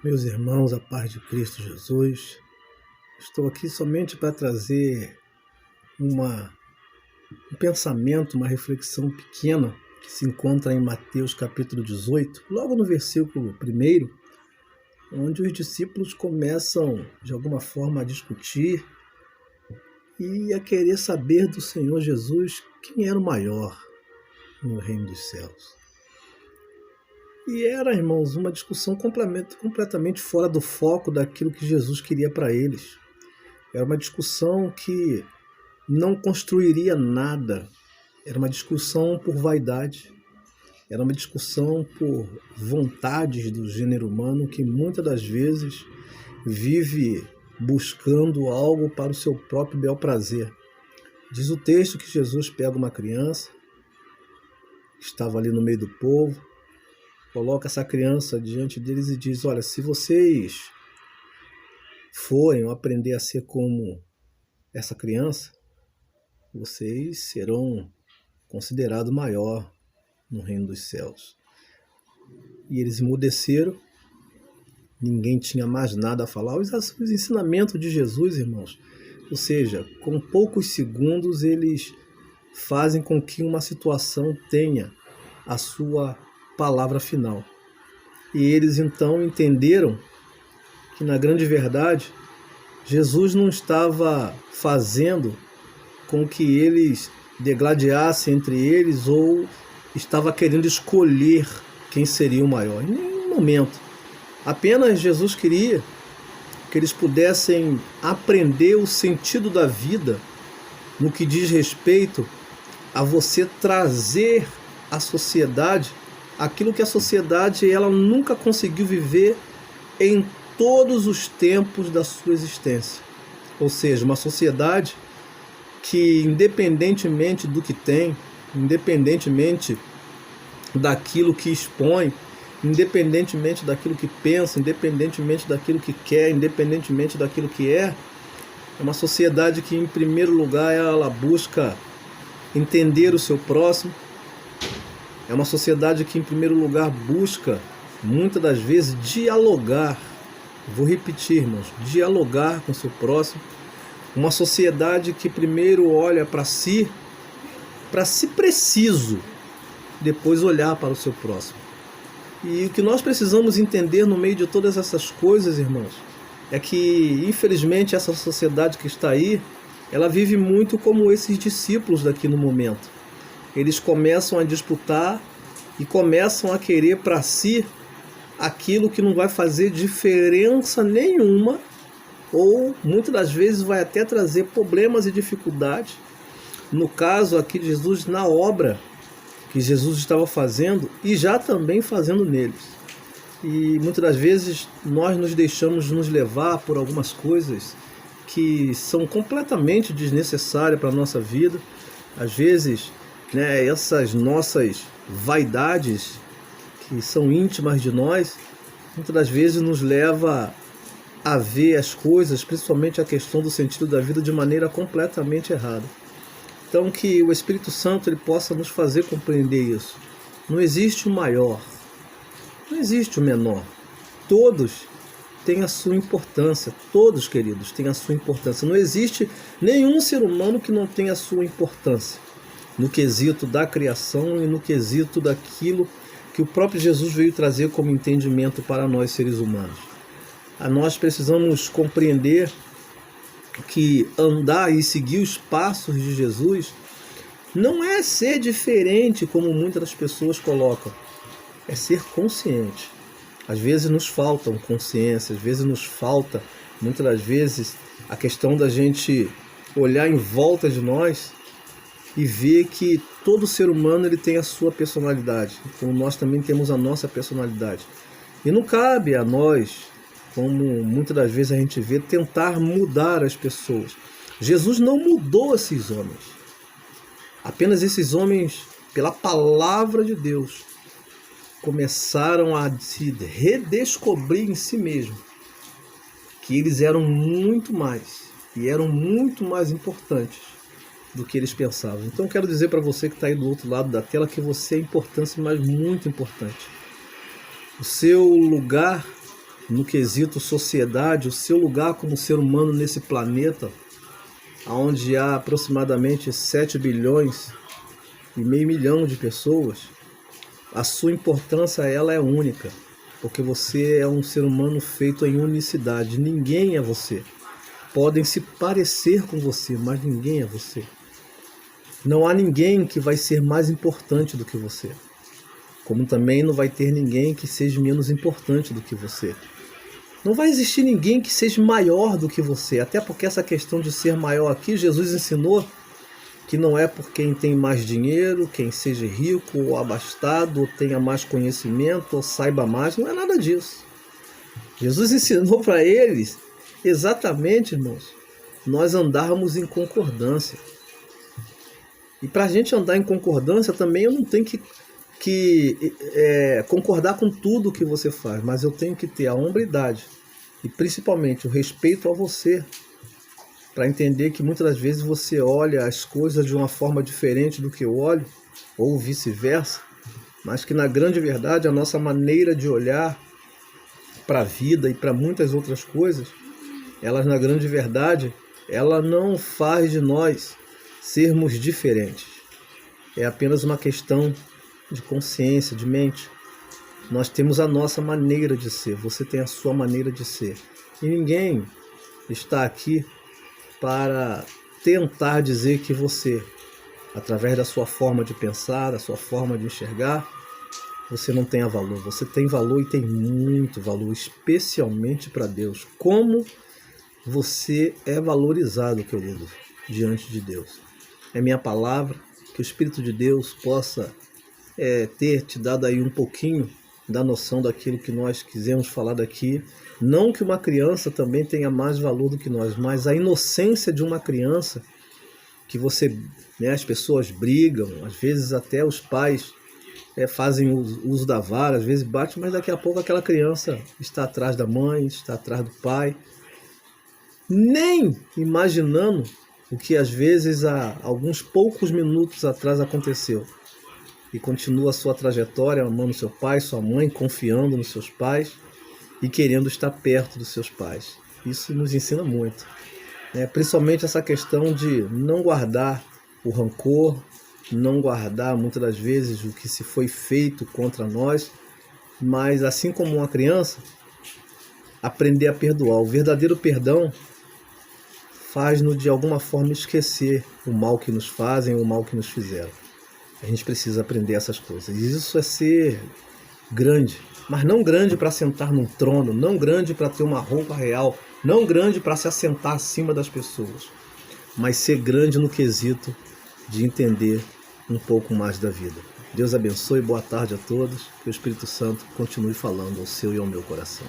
Meus irmãos, a paz de Cristo Jesus, estou aqui somente para trazer um pensamento, uma reflexão pequena que se encontra em Mateus capítulo 18, logo no versículo 1, onde os discípulos começam de alguma forma a discutir e a querer saber do Senhor Jesus quem era o maior no reino dos céus. E era, irmãos, uma discussão completamente fora do foco daquilo que Jesus queria para eles. Era uma discussão que não construiria nada. Era uma discussão por vaidade. Era uma discussão por vontades do gênero humano que muitas das vezes vive buscando algo para o seu próprio bel prazer. Diz o texto que Jesus pega uma criança, que estava ali no meio do povo, coloca essa criança diante deles e diz: olha, se vocês forem aprender a ser como essa criança, vocês serão considerados maior no reino dos céus. E eles emudeceram, ninguém tinha mais nada a falar. Os ensinamentos de Jesus, irmãos, ou seja, com poucos segundos eles fazem com que uma situação tenha a sua palavra final. E eles então entenderam que, na grande verdade, Jesus não estava fazendo com que eles degladiassem entre eles ou estava querendo escolher quem seria o maior. Em nenhum momento. Apenas Jesus queria que eles pudessem aprender o sentido da vida no que diz respeito a você trazer à sociedade aquilo que a sociedade ela nunca conseguiu viver em todos os tempos da sua existência. Ou seja, uma sociedade que, independentemente do que tem, independentemente daquilo que expõe, independentemente daquilo que pensa, independentemente daquilo que quer, independentemente daquilo que é uma sociedade que, em primeiro lugar, ela busca entender o seu próximo. É uma sociedade que, em primeiro lugar, busca, muitas das vezes, dialogar. Vou repetir, irmãos, dialogar com o seu próximo. Uma sociedade que primeiro olha para si preciso, depois olhar para o seu próximo. E o que nós precisamos entender no meio de todas essas coisas, irmãos, é que, infelizmente, essa sociedade que está aí, ela vive muito como esses discípulos daqui no momento. Eles começam a disputar e começam a querer para si aquilo que não vai fazer diferença nenhuma, ou muitas das vezes vai até trazer problemas e dificuldades. No caso aqui de Jesus, na obra que Jesus estava fazendo e já também fazendo neles. E muitas das vezes nós nos deixamos nos levar por algumas coisas que são completamente desnecessárias para a nossa vida. Às vezes, essas nossas vaidades que são íntimas de nós, muitas das vezes nos leva a ver as coisas, principalmente a questão do sentido da vida, de maneira completamente errada. Então, que o Espírito Santo ele possa nos fazer compreender isso. Não existe o maior, não existe o menor. Todos têm a sua importância, todos, queridos, têm a sua importância. Não existe nenhum ser humano que não tenha a sua importância no quesito da criação e no quesito daquilo que o próprio Jesus veio trazer como entendimento para nós, seres humanos. Nós precisamos compreender que andar e seguir os passos de Jesus não é ser diferente, como muitas das pessoas colocam. É ser consciente. Às vezes nos faltam consciência, às vezes nos falta, muitas das vezes, a questão da gente olhar em volta de nós e ver que todo ser humano ele tem a sua personalidade, como nós também temos a nossa personalidade. E não cabe a nós, como muitas das vezes a gente vê, tentar mudar as pessoas. Jesus não mudou esses homens. Apenas esses homens, pela palavra de Deus, começaram a se redescobrir em si mesmos, que eles eram muito mais, e eram muito mais importantes do que eles pensavam. Então quero dizer para você que está aí do outro lado da tela que você é importante, mas muito importante. O seu lugar no quesito sociedade, o seu lugar como ser humano nesse planeta, onde há aproximadamente 7 bilhões e meio milhão de pessoas, a sua importância ela é única, porque você é um ser humano feito em unicidade. Ninguém é você. Podem se parecer com você, mas ninguém é você. Não há ninguém que vai ser mais importante do que você, como também não vai ter ninguém que seja menos importante do que você. Não vai existir ninguém que seja maior do que você, até porque essa questão de ser maior aqui, Jesus ensinou que não é por quem tem mais dinheiro, quem seja rico ou abastado, ou tenha mais conhecimento, ou saiba mais, não é nada disso. Jesus ensinou para eles exatamente, irmãos, nós andarmos em concordância. E para a gente andar em concordância também eu não tenho que concordar com tudo que você faz, mas eu tenho que ter a hombridade e principalmente o respeito a você, para entender que muitas das vezes você olha as coisas de uma forma diferente do que eu olho, ou vice-versa, mas que na grande verdade a nossa maneira de olhar para a vida e para muitas outras coisas, elas na grande verdade, ela não faz de nós sermos diferentes. É apenas uma questão de consciência, de mente. Nós temos a nossa maneira de ser, você tem a sua maneira de ser. E ninguém está aqui para tentar dizer que você, através da sua forma de pensar, da sua forma de enxergar, você não tenha valor. Você tem valor e tem muito valor, especialmente para Deus. Como você é valorizado, querido, diante de Deus. É minha palavra, que o Espírito de Deus possa ter te dado aí um pouquinho da noção daquilo que nós quisemos falar daqui. Não que uma criança também tenha mais valor do que nós, mas a inocência de uma criança, que você, as pessoas brigam, às vezes até os pais fazem uso da vara, às vezes bate, mas daqui a pouco aquela criança está atrás da mãe, está atrás do pai, nem imaginando o que às vezes há alguns poucos minutos atrás aconteceu. E continua a sua trajetória amando seu pai, sua mãe, confiando nos seus pais e querendo estar perto dos seus pais. Isso nos ensina muito, principalmente essa questão de não guardar o rancor, não guardar muitas das vezes o que se foi feito contra nós, mas assim como uma criança, aprender a perdoar. O verdadeiro perdão faz-nos de alguma forma esquecer o mal que nos fazem, o mal que nos fizeram. A gente precisa aprender essas coisas. E isso é ser grande, mas não grande para sentar num trono, não grande para ter uma roupa real, não grande para se assentar acima das pessoas, mas ser grande no quesito de entender um pouco mais da vida. Deus abençoe, boa tarde a todos, que o Espírito Santo continue falando ao seu e ao meu coração.